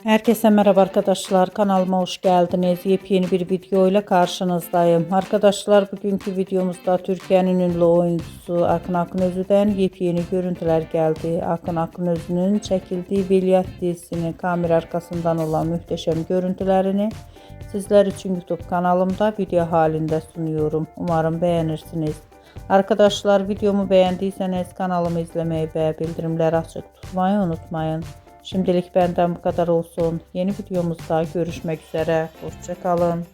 Herkese merhaba arkadaşlar, kanalıma hoş geldiniz. Yepyeni bir video ile karşınızdayım. Arkadaşlar, bugünkü videomuzda Türkiye'nin ünlü oyuncusu Akın Akınözü'den yepyeni görüntüler geldi. Akın Akınözü'nün çekildiği Veliaht dizisinin kamera arkasından olan muhteşem görüntülerini sizler için YouTube kanalımda video halinde sunuyorum. Umarım beğenirsiniz. Arkadaşlar, videomu beğendiyseniz kanalımı izlemeyi ve bildirimleri açık tutmayı unutmayın. Şimdilik benden bu kadar olsun. Yeni videomuzda görüşmek üzere. Hoşça kalın.